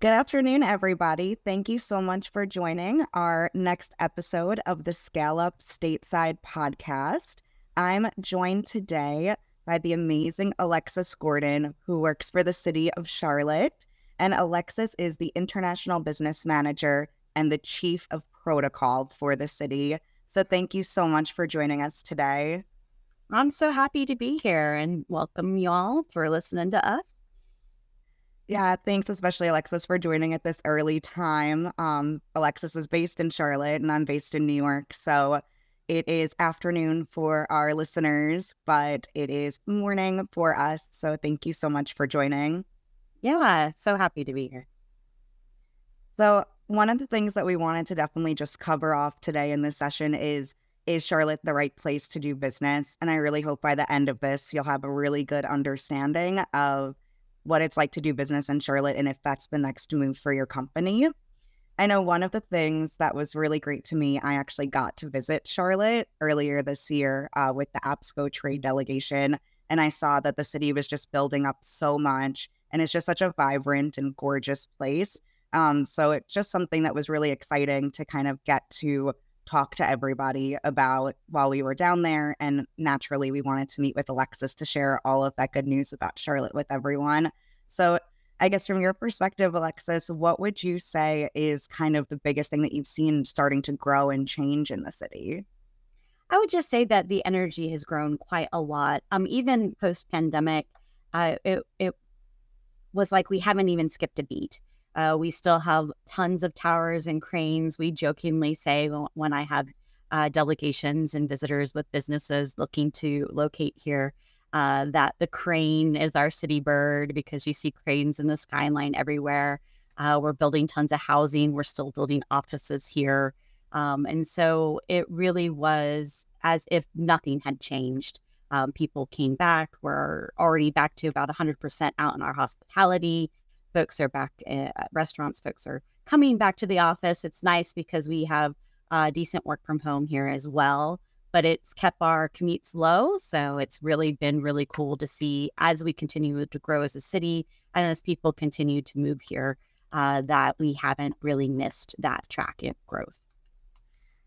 Good afternoon, everybody. Thank you so much for joining our next episode of the Scale Up Stateside podcast. I'm joined today by the amazing Alexis Gordon, who works for the city of Charlotte. And Alexis is the International Business Manager and the Chief of Protocol for the city. So thank you so much for joining us today. I'm so happy to be here and welcome y'all for listening to us. Yeah, thanks, especially Alexis, for joining at this early time. Alexis is based in Charlotte and I'm based in New York. So it is afternoon for our listeners, but it is morning for us. So thank you so much for joining. Yeah, so happy to be here. So one of the things that we wanted to definitely just cover off today in this session is Charlotte the right place to do business? And I really hope by the end of this, you'll have a really good understanding of what it's like to do business in Charlotte and if that's the next move for your company. I know one of the things that was really great to me, I actually got to visit Charlotte earlier this year with the APSCO trade delegation. And I saw that the city was just building up so much. And it's just such a vibrant and gorgeous place. So it's just something that was really exciting to kind of get to talk to everybody about while we were down there. And naturally, we wanted to meet with Alexis to share all of that good news about Charlotte with everyone. So I guess from your perspective, Alexis, what would you say is kind of the biggest thing that you've seen starting to grow and change in the city? I would just say that the energy has grown quite a lot. Even post-pandemic, it was like we haven't even skipped a beat. We still have tons of towers and cranes. We jokingly say when I have delegations and visitors with businesses looking to locate here, that the crane is our city bird because you see cranes in the skyline everywhere. We're building tons of housing. We're still building offices here. And so it really was as if nothing had changed. People came back. We're already back to about 100% out in our hospitality. Folks are back at restaurants. Folks are coming back to the office. It's nice because we have decent work from home here as well, but it's kept our commutes low. So it's really been really cool to see as we continue to grow as a city and as people continue to move here, that we haven't really missed that track in growth.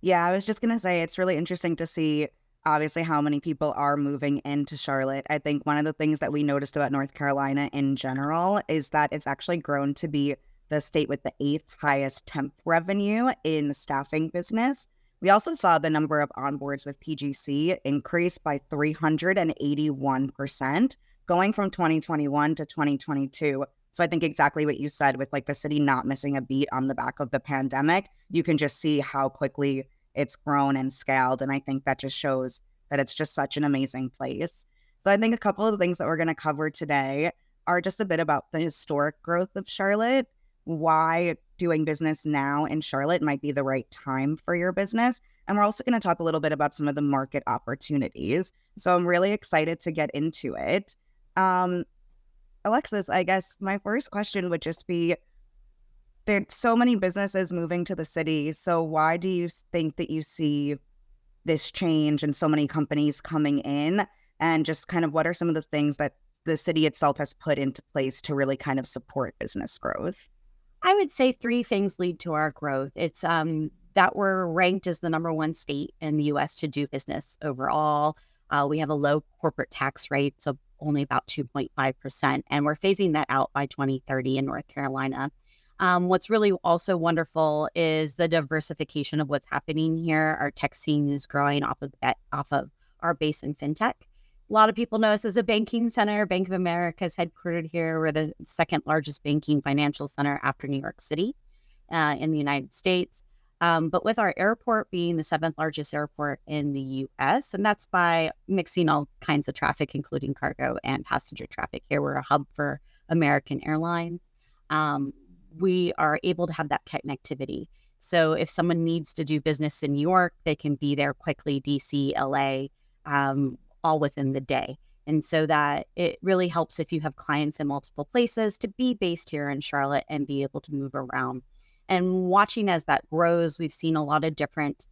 Yeah, I was just going to say it's really interesting to see obviously how many people are moving into Charlotte. I think one of the things that we noticed about North Carolina in general is that it's actually grown to be the state with the 8th highest temp revenue in staffing business. We also saw the number of onboards with PGC increase by 381%, going from 2021 to 2022. So I think exactly what you said with like the city not missing a beat on the back of the pandemic, you can just see how quickly it's grown and scaled. And I think that just shows that it's just such an amazing place. So I think a couple of the things that we're going to cover today are just a bit about the historic growth of Charlotte, why doing business now in Charlotte might be the right time for your business. And we're also going to talk a little bit about some of the market opportunities. So I'm really excited to get into it. Alexis, I guess my first question would just be, there's so many businesses moving to the city. So why do you think that you see this change and so many companies coming in? And just kind of what are some of the things that the city itself has put into place to really kind of support business growth? I would say 3 things lead to our growth. It's that we're ranked as the #1 state in the U.S. to do business overall. We have a low corporate tax rate, so only about 2.5%, and we're phasing that out by 2030 in North Carolina. What's really also wonderful is the diversification of what's happening here. Our tech scene is growing off of our base in fintech. A lot of people know us as a banking center. Bank of America is headquartered here. We're the second largest banking financial center after New York City in the United States. But with our airport being the 7th largest airport in the U.S., and that's by mixing all kinds of traffic, including cargo and passenger traffic here. We're a hub for American Airlines. We are able to have that connectivity. So if someone needs to do business in New York, they can be there quickly, DC, LA, all within the day. And so that it really helps if you have clients in multiple places to be based here in Charlotte and be able to move around. And watching as that grows, we've seen a lot of different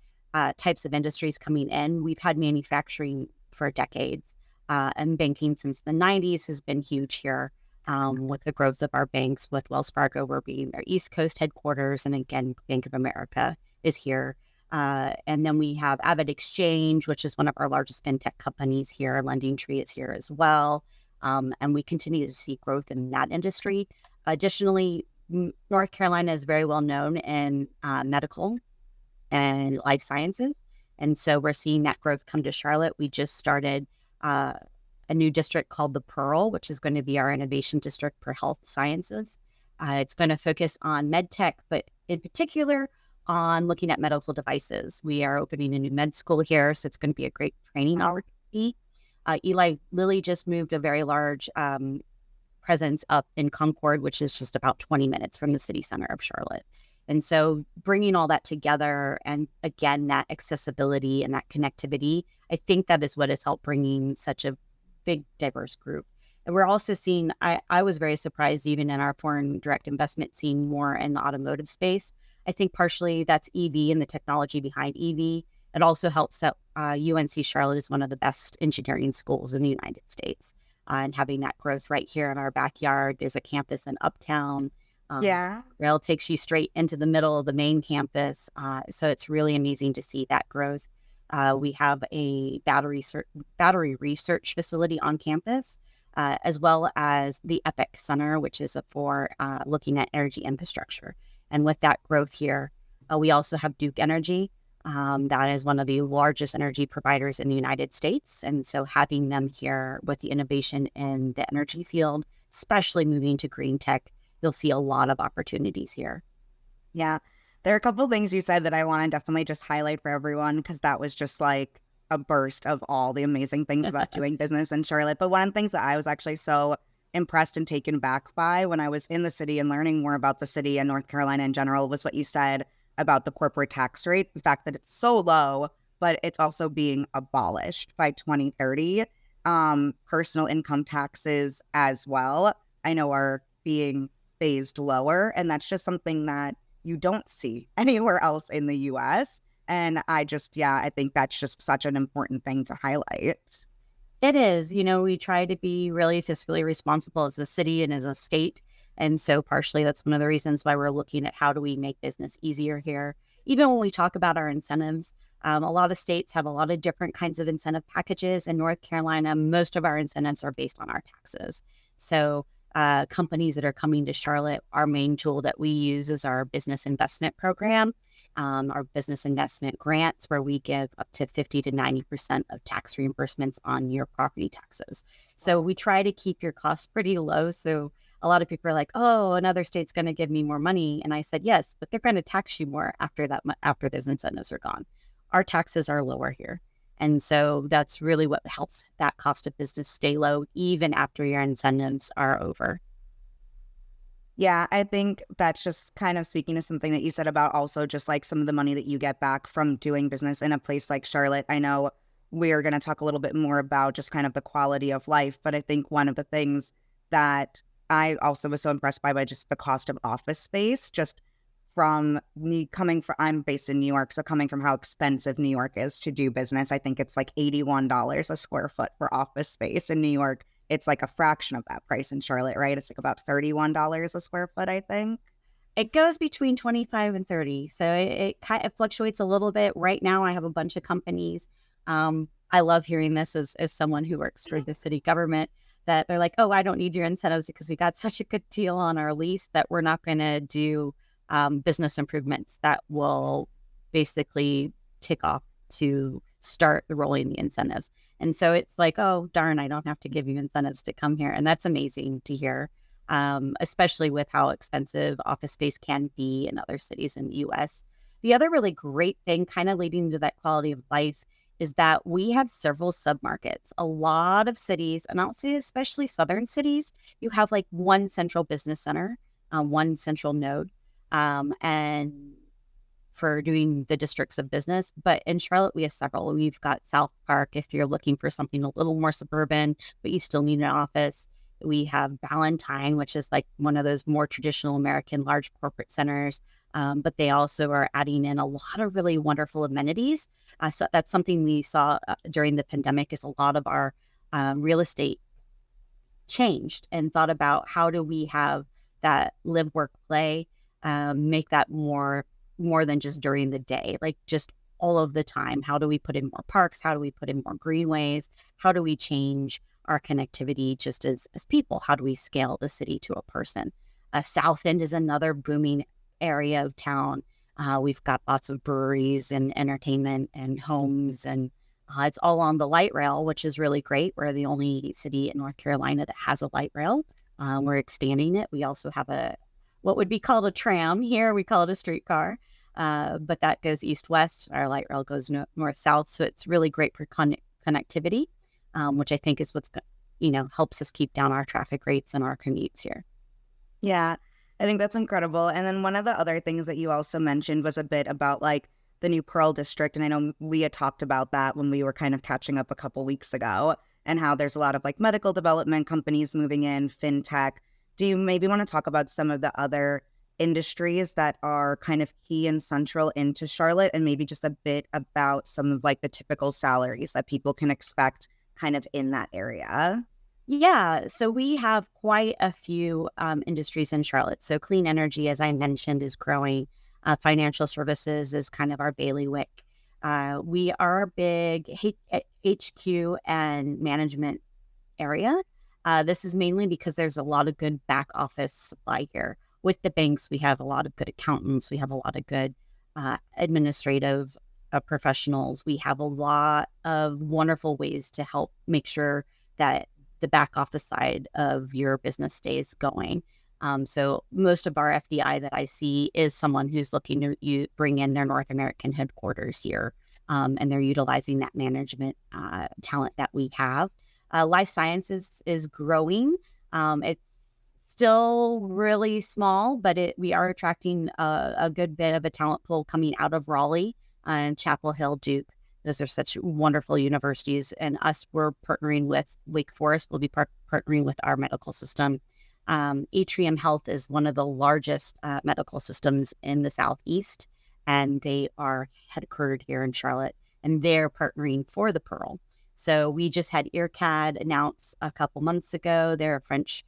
types of industries coming in. We've had manufacturing for decades, and banking since the 90s has been huge here. with the growth of our banks, with Wells Fargo, we're being their East Coast headquarters. And again, Bank of America is here. And then we have Avid Exchange, which is one of our largest fintech companies here. Lending Tree is here as well. And we continue to see growth in that industry. Additionally, North Carolina is very well known in medical and life sciences. And so we're seeing that growth come to Charlotte. We just started a new district called the Pearl, which is going to be our innovation district for health sciences. It's going to focus on med tech, but in particular on looking at medical devices. We are opening a new med school here, so it's going to be a great training opportunity. Eli Lilly just moved a very large presence up in Concord, which is just about 20 minutes from the city center of Charlotte. And so bringing all that together and again, that accessibility and that connectivity, I think that is what has helped bringing such a big, diverse group. And we're also seeing, I was very surprised even in our foreign direct investment, seeing more in the automotive space. I think partially that's EV and the technology behind EV. It also helps that UNC Charlotte is one of the best engineering schools in the United States. And having that growth right here in our backyard, there's a campus in Uptown. Rail takes you straight into the middle of the main campus. So it's really amazing to see that growth. We have a battery research facility on campus, as well as the EPIC Center, which is for looking at energy infrastructure. And with that growth here, we also have Duke Energy. That is one of the largest energy providers in the United States. And so having them here with the innovation in the energy field, especially moving to green tech, you'll see a lot of opportunities here. Yeah. There are a couple things you said that I want to definitely just highlight for everyone, because that was just like a burst of all the amazing things about doing business in Charlotte. But one of the things that I was actually so impressed and taken back by when I was in the city and learning more about the city and North Carolina in general was what you said about the corporate tax rate, the fact that it's so low, but it's also being abolished by 2030. Personal income taxes as well, I know, are being phased lower. And that's just something that you don't see anywhere else in the US. And I think that's just such an important thing to highlight. It is. We try to be really fiscally responsible as a city and as a state. And so partially that's one of the reasons why we're looking at how do we make business easier here. Even when we talk about our incentives, a lot of states have a lot of different kinds of incentive packages. In North Carolina, most of our incentives are based on our taxes. So companies that are coming to Charlotte, our main tool that we use is our business investment program, our business investment grants, where we give up to 50 to 90% of tax reimbursements on your property taxes. So we try to keep your costs pretty low. So a lot of people are like, oh, another state's going to give me more money. And I said, yes, but they're going to tax you more after those incentives are gone. Our taxes are lower here. And so that's really what helps that cost of business stay low, even after your incentives are over. Yeah, I think that's just kind of speaking to something that you said about also just like some of the money that you get back from doing business in a place like Charlotte. I know we're going to talk a little bit more about just kind of the quality of life, but I think one of the things that I also was so impressed by just the cost of office space, just from me I'm based in New York, so coming from how expensive New York is to do business, I think it's like $81 a square foot for office space. In New York, it's like a fraction of that price in Charlotte, right? It's like about $31 a square foot, I think. It goes between 25 and 30. So it kind of fluctuates a little bit. Right now, I have a bunch of companies. I love hearing this as someone who works for the city government, that they're like, oh, I don't need your incentives because we got such a good deal on our lease that we're not going to do business improvements that will basically tick off to start rolling the incentives. And so it's like, oh, darn, I don't have to give you incentives to come here. And that's amazing to hear, especially with how expensive office space can be in other cities in the US. The other really great thing, kind of leading to that quality of life, is that we have several submarkets. A lot of cities, and I'll say especially southern cities, you have like one central business center, one central node, and for doing the districts of business. But in Charlotte, we have several. We've got South Park if you're looking for something a little more suburban, but you still need an office. We have Ballantyne, which is like one of those more traditional American large corporate centers. But they also are adding in a lot of really wonderful amenities. So that's something we saw during the pandemic, is a lot of our real estate changed and thought about how do we have that live, work, play, make that more than just during the day, like just all of the time. How do we put in more parks? How do we put in more greenways? How do we change our connectivity just as people? How do we scale the city to a person? South End is another booming area of town. We've got lots of breweries and entertainment and homes, and it's all on the light rail, which is really great. We're the only city in North Carolina that has a light rail. We're expanding it. We also have what would be called a tram here. We call it a streetcar, but that goes east-west. Our light rail goes north-south. So it's really great for connectivity, which I think is what's, helps us keep down our traffic rates and our commutes here. Yeah, I think that's incredible. And then one of the other things that you also mentioned was a bit about like the new Pearl District. And I know we had talked about that when we were kind of catching up a couple weeks ago, and how there's a lot of like medical development companies moving in, fintech. Do you maybe want to talk about some of the other industries that are kind of key and central into Charlotte, and maybe just a bit about some of like the typical salaries that people can expect kind of in that area? Yeah, so we have quite a few industries in Charlotte. So clean energy, as I mentioned, is growing. Financial services is kind of our bailiwick. We are a big HQ and management area. This is mainly because there's a lot of good back office supply here. With the banks, we have a lot of good accountants. We have a lot of good administrative professionals. We have a lot of wonderful ways to help make sure that the back office side of your business stays going. So most of our FDI that I see is someone who's looking to bring in their North American headquarters here, and they're utilizing that management talent that we have. Life sciences is growing. It's still really small, but we are attracting a good bit of a talent pool coming out of Raleigh and Chapel Hill, Duke. Those are such wonderful universities. And we're partnering with Wake Forest. We'll be partnering with our medical system. Atrium Health is one of the largest medical systems in the Southeast, and they are headquartered here in Charlotte, and they're partnering for the Pearl. So we just had EarCAD announce a couple months ago. They're a French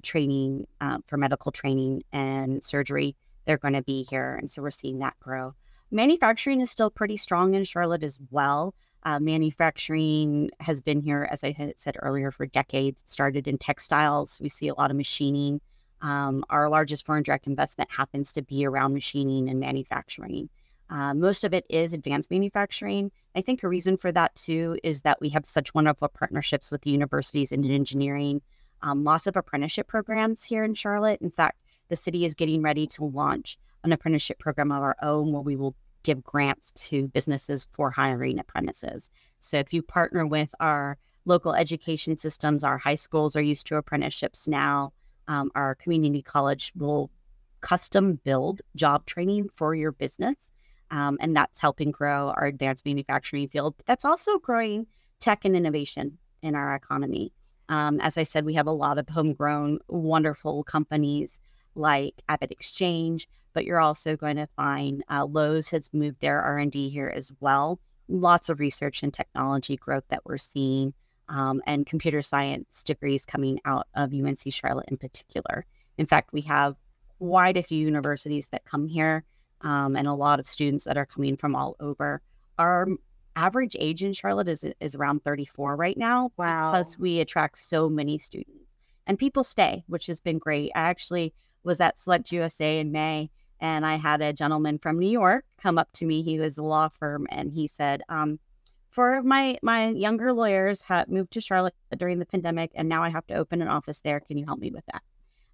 training for medical training and surgery. They're going to be here, and so we're seeing that grow. Manufacturing is still pretty strong in Charlotte as well. Manufacturing has been here, as I had said earlier, for decades. It started in textiles. We see a lot of machining. Our largest foreign direct investment happens to be around machining and manufacturing. Most of it is advanced manufacturing. I think a reason for that, too, is that we have such wonderful partnerships with the universities in engineering. Lots of apprenticeship programs here in Charlotte. In fact, the city is getting ready to launch an apprenticeship program of our own where we will give grants to businesses for hiring apprentices. So if you partner with our local education systems, our high schools are used to apprenticeships now. Our community college will custom build job training for your business. And that's helping grow our advanced manufacturing field. But that's also growing tech and innovation in our economy. As I said, we have a lot of homegrown, wonderful companies like Abbott Exchange, but you're also going to find Lowe's has moved their R&D here as well. Lots of research and technology growth that we're seeing, and computer science degrees coming out of UNC Charlotte in particular. In fact, we have quite a few universities that come here, and a lot of students that are coming from all over. Our average age in Charlotte is around 34 right now. Wow. Because we attract so many students. And people stay, which has been great. I actually was at Select USA in May, and I had a gentleman from New York come up to me. He was a law firm, and he said, for my younger lawyers have moved to Charlotte during the pandemic, and now I have to open an office there. Can you help me with that?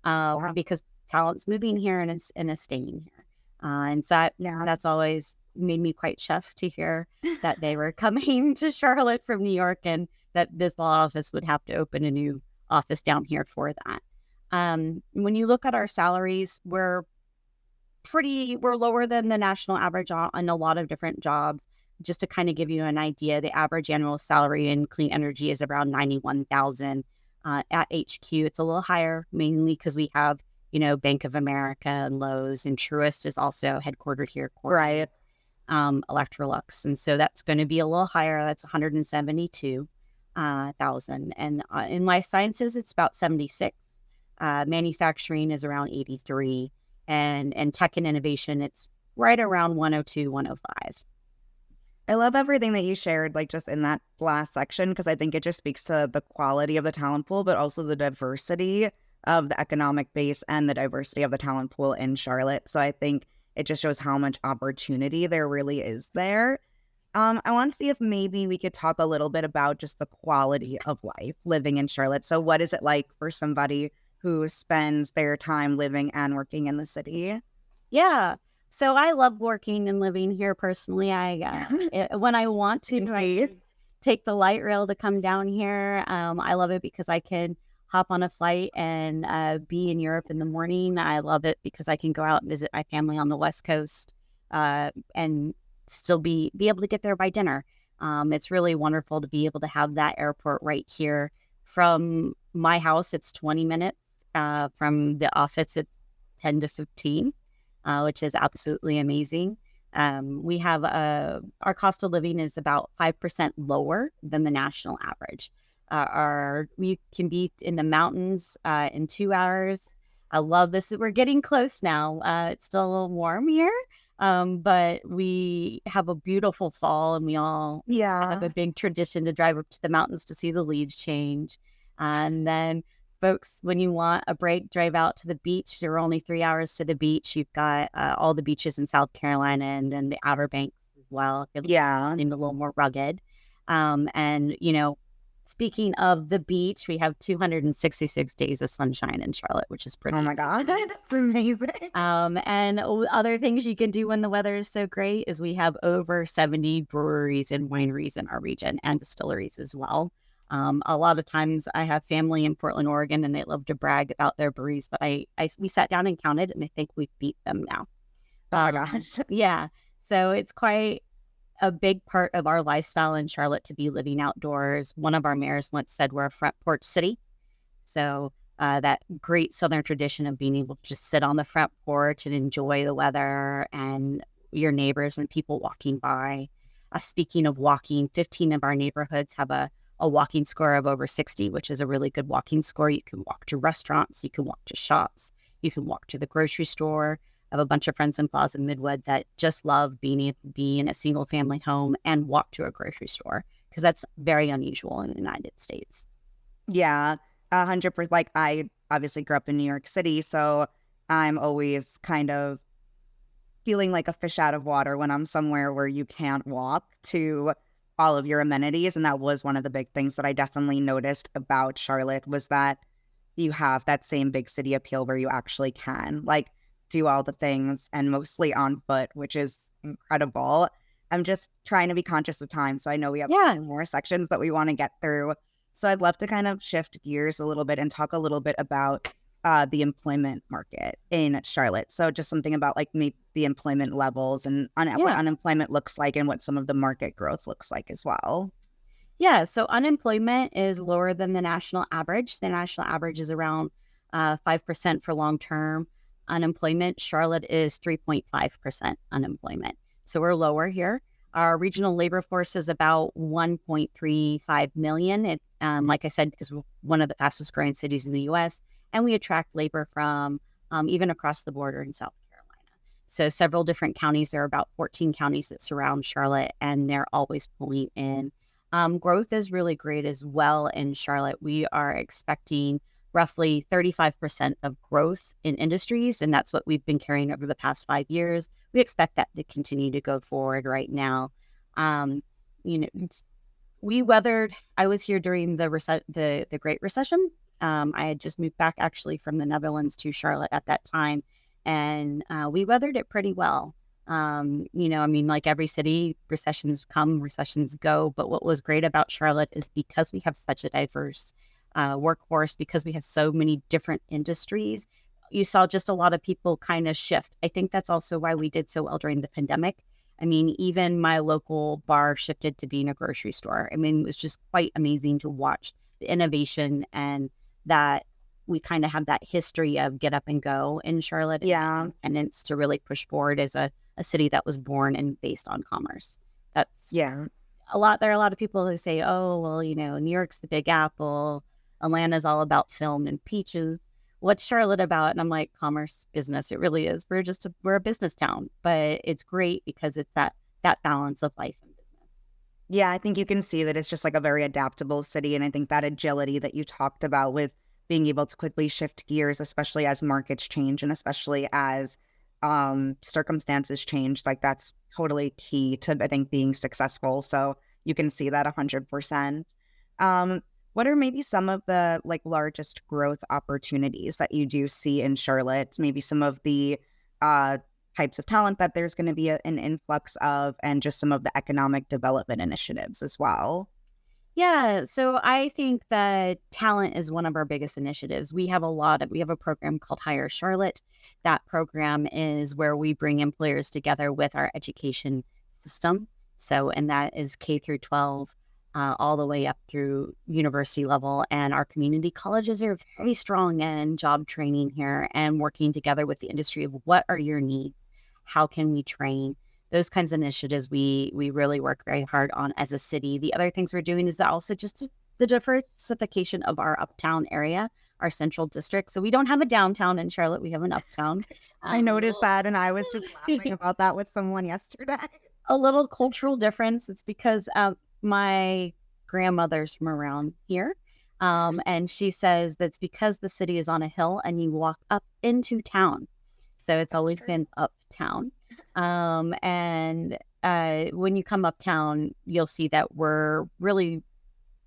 Wow. Because talent's moving here and is staying here. And so that's always made me quite chuffed to hear that they were coming to Charlotte from New York, and that this law office would have to open a new office down here for that. When you look at our salaries, we're lower than the national average on a lot of different jobs. Just to kind of give you an idea, the average annual salary in clean energy is around $91,000. At HQ, it's a little higher, mainly because we have, Bank of America and Lowe's, and Truist is also headquartered here. Right. Electrolux. And so that's going to be a little higher. That's 172. thousand, and in life sciences it's about 76. Manufacturing is around 83, and tech and innovation it's right around 102, 105. I love everything that you shared, like just in that last section, because I think it just speaks to the quality of the talent pool, but also the diversity of the economic base and the diversity of the talent pool in Charlotte. So I think it just shows how much opportunity there really is there. I want to see if maybe we could talk a little bit about just the quality of life living in Charlotte. So what is it like for somebody who spends their time living and working in the city? Yeah. So I love working and living here personally. When I want to, See? take the light rail to come down here. I love it because I can hop on a flight and be in Europe in the morning. I love it because I can go out and visit my family on the West Coast and still be able to get there by dinner. It's really wonderful to be able to have that airport right here. From my house, it's 20 minutes. From the office, it's 10 to 15. Which is absolutely amazing. We have our cost of living is about 5% lower than the national average. We can be in the mountains in 2 hours. I love this. We're getting close now. It's still a little warm here, but we have a beautiful fall, and we all have a big tradition to drive up to the mountains to see the leaves change. And then folks, when you want a break, drive out to the beach. There are only 3 hours to the beach. You've got all the beaches in South Carolina and then the Outer Banks as well. If you're a little more rugged. And, speaking of the beach, we have 266 days of sunshine in Charlotte, which is pretty. Oh my God, that's amazing. And other things you can do when the weather is so great is we have over 70 breweries and wineries in our region and distilleries as well. A lot of times I have family in Portland, Oregon, and they love to brag about their breweries, but we sat down and counted, and I think we've beat them now. Oh my gosh. Yeah. So it's quite a big part of our lifestyle in Charlotte to be living outdoors. One of our mayors once said we're a front porch city. So that great Southern tradition of being able to just sit on the front porch and enjoy the weather and your neighbors and people walking by. Speaking of walking, 15 of our neighborhoods have a walking score of over 60, which is a really good walking score. You can walk to restaurants, you can walk to shops, you can walk to the grocery store. I have a bunch of friends in Plaza Midwood that just love being able to be in a single family home and walk to a grocery store, because that's very unusual in the United States. Yeah, 100%. Like, I obviously grew up in New York City, so I'm always kind of feeling like a fish out of water when I'm somewhere where you can't walk to all of your amenities. And that was one of the big things that I definitely noticed about Charlotte, was that you have that same big city appeal where you actually can like do all the things, and mostly on foot, which is incredible. I'm just trying to be conscious of time, so I know we have more sections that we want to get through. So I'd love to kind of shift gears a little bit and talk a little bit about the employment market in Charlotte. So just something about like maybe the employment levels and what unemployment looks like, and what some of the market growth looks like as well. Yeah, so unemployment is lower than the national average. The national average is around 5% for long-term unemployment. Charlotte is 3.5% unemployment. So we're lower here. Our regional labor force is about 1.35 million. Like I said, because we're one of the fastest growing cities in the U.S., and we attract labor from even across the border in South Carolina. So several different counties. There are about 14 counties that surround Charlotte, and they're always pulling in. Growth is really great as well in Charlotte. We are expecting roughly 35% of growth in industries, and that's what we've been carrying over the past 5 years. We expect that to continue to go forward right now. We weathered. I was here during the Great Recession. I had just moved back actually from the Netherlands to Charlotte at that time, and we weathered it pretty well. Like every city, recessions come, recessions go. But what was great about Charlotte is because we have such a diverse workforce, because we have so many different industries, you saw just a lot of people kind of shift. I think that's also why we did so well during the pandemic. I mean, even my local bar shifted to being a grocery store. I mean, it was just quite amazing to watch the innovation, and that we kind of have that history of get up and go in Charlotte. Yeah. And it's to really push forward as a city that was born and based on commerce. That's there are a lot of people who say, oh, well, New York's the Big Apple, Atlanta's all about film and peaches. What's Charlotte about? And I'm like, commerce, business. It really is. We're a business town, but it's great because it's that balance of life and business. Yeah, I think you can see that it's just like a very adaptable city. And I think that agility that you talked about with being able to quickly shift gears, especially as markets change and especially as circumstances change, like that's totally key to, I think, being successful. So you can see that 100%. What are maybe some of the like largest growth opportunities that you do see in Charlotte? Maybe some of the uh, types of talent that there's going to be an influx of, and just some of the economic development initiatives as well. Yeah, so I think that talent is one of our biggest initiatives. We have a program called Hire Charlotte. That program is where we bring employers together with our education system. So, and that is K through 12, all the way up through university level. And our community colleges are very strong in job training here and working together with the industry of what are your needs? How can we train? Those kinds of initiatives we really work very hard on as a city. The other things we're doing is also just the diversification of our uptown area, our central district. So we don't have a downtown in Charlotte. We have an uptown. I noticed that, and I was just laughing about that with someone yesterday. A little cultural difference. It's because my grandmother's from around here. And she says that's because the city is on a hill and you walk up into town. So it's always been uptown. And when you come uptown, you'll see that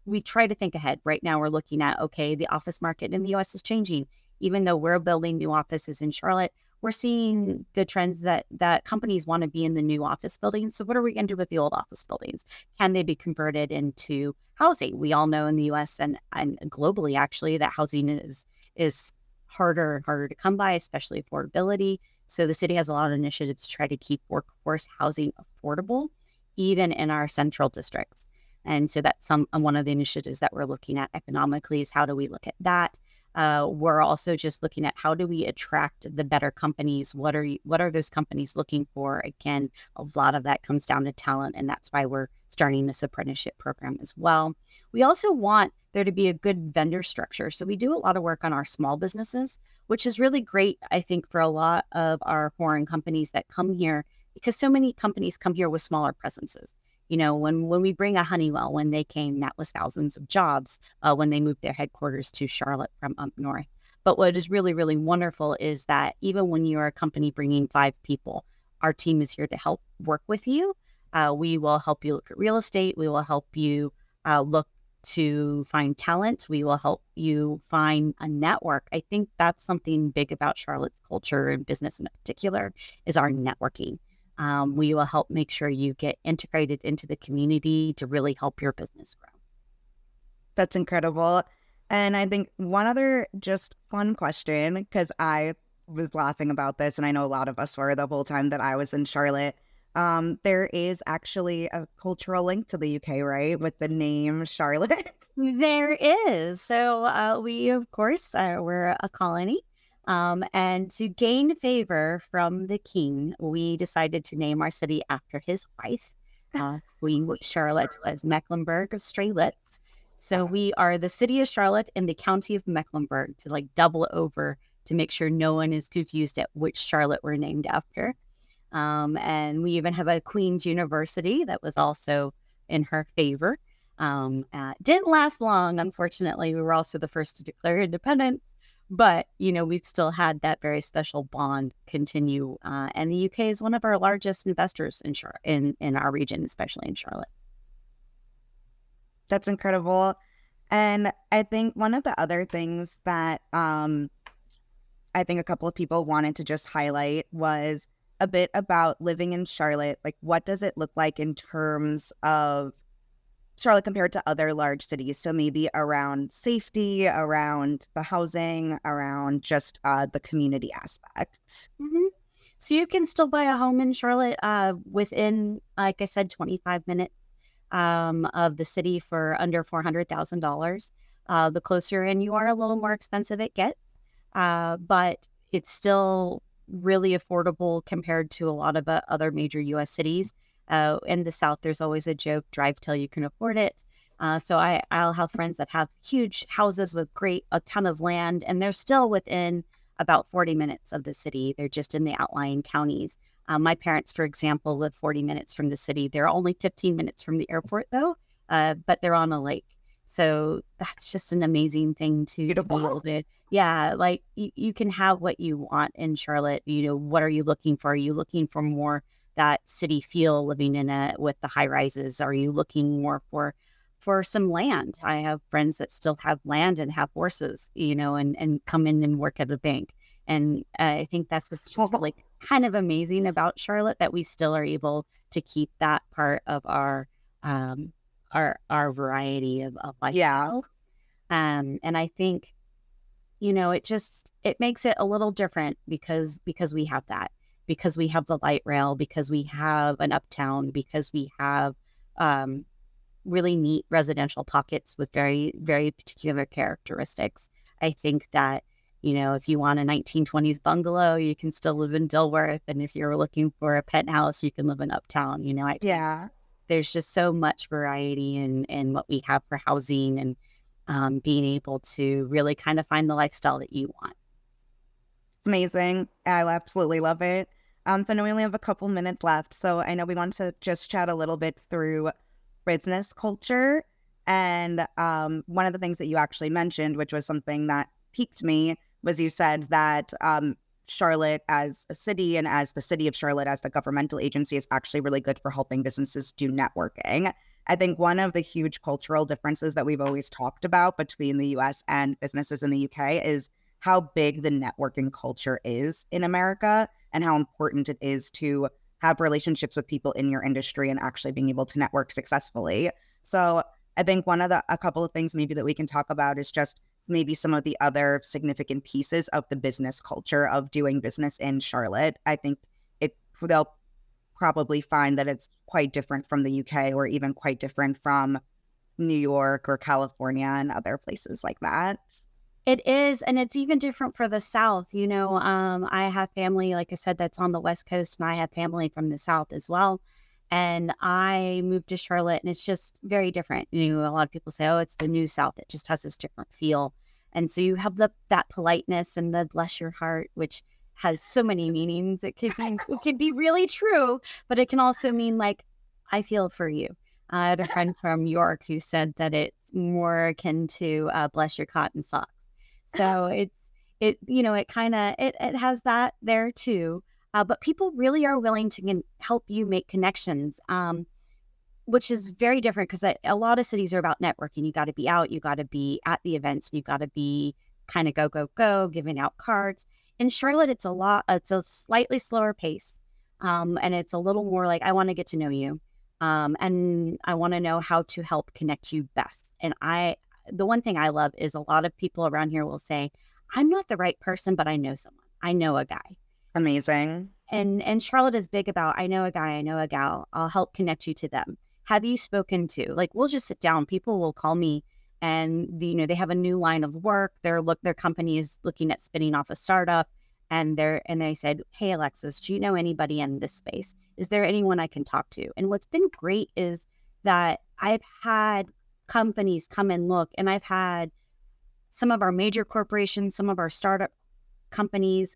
we try to think ahead. Right now, we're looking at, okay, the office market in the US is changing. Even though we're building new offices in Charlotte, we're seeing the trends that companies want to be in the new office buildings. So what are we going to do with the old office buildings? Can they be converted into housing? We all know in the US and globally, actually, that housing is harder and harder to come by, especially affordability. So the city has a lot of initiatives to try to keep workforce housing affordable, even in our central districts. And so that's one of the initiatives that we're looking at economically is how do we look at that? We're also just looking at how do we attract the better companies? What are those companies looking for? Again, a lot of that comes down to talent, and that's why we're starting this apprenticeship program as well. We also want there to be a good vendor structure. So we do a lot of work on our small businesses, which is really great, I think, for a lot of our foreign companies that come here, because so many companies come here with smaller presences. When we bring a Honeywell, when they came, that was thousands of jobs when they moved their headquarters to Charlotte from up north. But what is really, really wonderful is that even when you're a company bringing 5 people, our team is here to help work with you. We will help you look at real estate. We will help you look to find talent. We will help you find a network. I think that's something big about Charlotte's culture and business in particular is our networking. We will help make sure you get integrated into the community to really help your business grow. That's incredible. And I think one other just fun question, because I was laughing about this, and I know a lot of us were the whole time that I was in Charlotte. There is actually a cultural link to the UK, right? With the name Charlotte. There is. So we, of course, we're a colony. And to gain favor from the king, we decided to name our city after his wife, Queen Charlotte of Mecklenburg of Strelitz. So we are the city of Charlotte in the county of Mecklenburg, to like double over to make sure no one is confused at which Charlotte we're named after. And we even have a Queen's University that was also in her favor. Didn't last long, unfortunately. We were also the first to declare independence, but we've still had that very special bond continue. And the UK is one of our largest investors in our region, especially in Charlotte. That's incredible. And I think one of the other things that I think a couple of people wanted to just highlight was a bit about living in Charlotte. Like, what does it look like in terms of Charlotte compared to other large cities? So maybe around safety, around the housing, around just the community aspect. Mm-hmm. So you can still buy a home in Charlotte within, like I said, 25 minutes of the city for under $400,000. The closer in you are, a little more expensive it gets, but it's still really affordable compared to a lot of other major U.S. cities. In the South, there's always a joke, drive till you can afford it. I'll have friends that have huge houses with a ton of land, and they're still within about 40 minutes of the city. They're just in the outlying counties. My parents, for example, live 40 minutes from the city. They're only 15 minutes from the airport, though, but they're on a lake. So that's just an amazing thing to be able to, yeah, like you can have what you want in Charlotte. What are you looking for? Are you looking for more that city feel living in with the high rises? Are you looking more for some land? I have friends that still have land and have horses, and come in and work at a bank. And I think that's what's just like kind of amazing about Charlotte, that we still are able to keep that part of um, our variety of Yeah. lifestyles. And I think, it makes it a little different because we have that, because we have the light rail, because we have an uptown, because we have really neat residential pockets with very, very particular characteristics. I think that, if you want a 1920s bungalow, you can still live in Dilworth. And if you're looking for a penthouse, you can live in Uptown. I think Yeah. there's just so much variety in what we have for housing, and being able to really kind of find the lifestyle that you want. It's amazing. I absolutely love it. So I know we only have a couple minutes left. So I know we want to just chat a little bit through business culture. And one of the things that you actually mentioned, which was something that piqued me, was you said that Charlotte as a city, and as the city of Charlotte as the governmental agency, is actually really good for helping businesses do networking. I think one of the huge cultural differences that we've always talked about between the US and businesses in the UK is how big the networking culture is in America, and how important it is to have relationships with people in your industry and actually being able to network successfully. So I think a couple of things maybe that we can talk about is just maybe some of the other significant pieces of the business culture of doing business in Charlotte. I think they'll probably find that it's quite different from the UK, or even quite different from New York or California and other places like that. It is, and it's even different for the South. I have family, like I said, that's on the West Coast, and I have family from the South as well. And I moved to Charlotte, and it's just very different. A lot of people say, "Oh, it's the new South." It just has this different feel, and so you have that politeness and the bless your heart, which has so many meanings. It can be really true, but it can also mean like, I feel for you. I had a friend from York who said that it's more akin to bless your cotton socks. So it has that there too. But people really are willing to help you make connections, which is very different, because a lot of cities are about networking. You got to be out, you got to be at the events, you got to be kind of go, go, go, giving out cards. In Charlotte, it's a slightly slower pace. And it's a little more like, I want to get to know you. And I want to know how to help connect you best. And the one thing I love is a lot of people around here will say, I'm not the right person, but I know someone. I know a guy. Amazing. And Charlotte is big about, I know a guy, I know a gal. I'll help connect you to them. Have you spoken to? Like, we'll just sit down. People will call me, and they have a new line of work. Their company is looking at spinning off a startup, and they said, "Hey, Alexis, do you know anybody in this space? Is there anyone I can talk to?" And what's been great is that I've had companies come and look, and I've had some of our major corporations, some of our startup companies,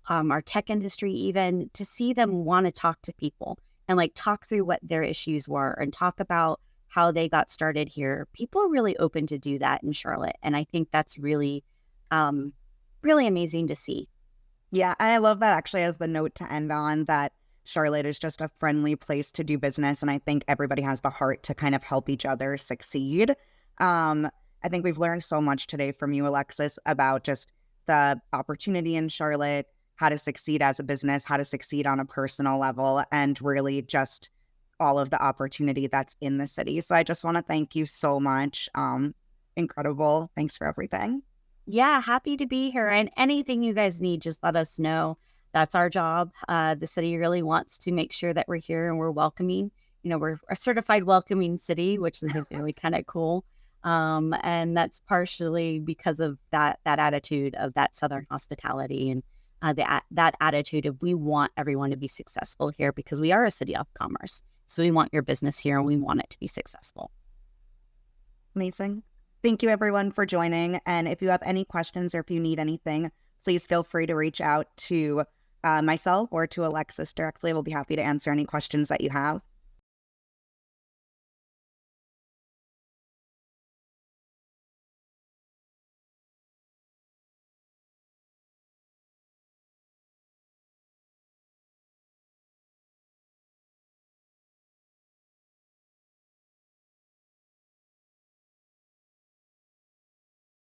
our tech industry, even, to see them want to talk to people and like talk through what their issues were and talk about how they got started here. People are really open to do that in Charlotte. And I think that's really, really amazing to see. Yeah, and I love that actually as the note to end on, that Charlotte is just a friendly place to do business. And I think everybody has the heart to kind of help each other succeed. I think we've learned so much today from you, Alexis, about just the opportunity in Charlotte, how to succeed as a business, how to succeed on a personal level, and really just all of the opportunity that's in the city. So I just want to thank you so much. Incredible. Thanks for everything. Yeah, happy to be here. And anything you guys need, just let us know. That's our job. The city really wants to make sure that we're here and we're welcoming. We're a certified welcoming city, which is really kind of cool. And that's partially because of that attitude of that Southern hospitality. And that attitude of we want everyone to be successful here because we are a city of commerce. So we want your business here and we want it to be successful. Amazing. Thank you everyone for joining. And if you have any questions or if you need anything, please feel free to reach out to myself or to Alexis directly. We'll be happy to answer any questions that you have.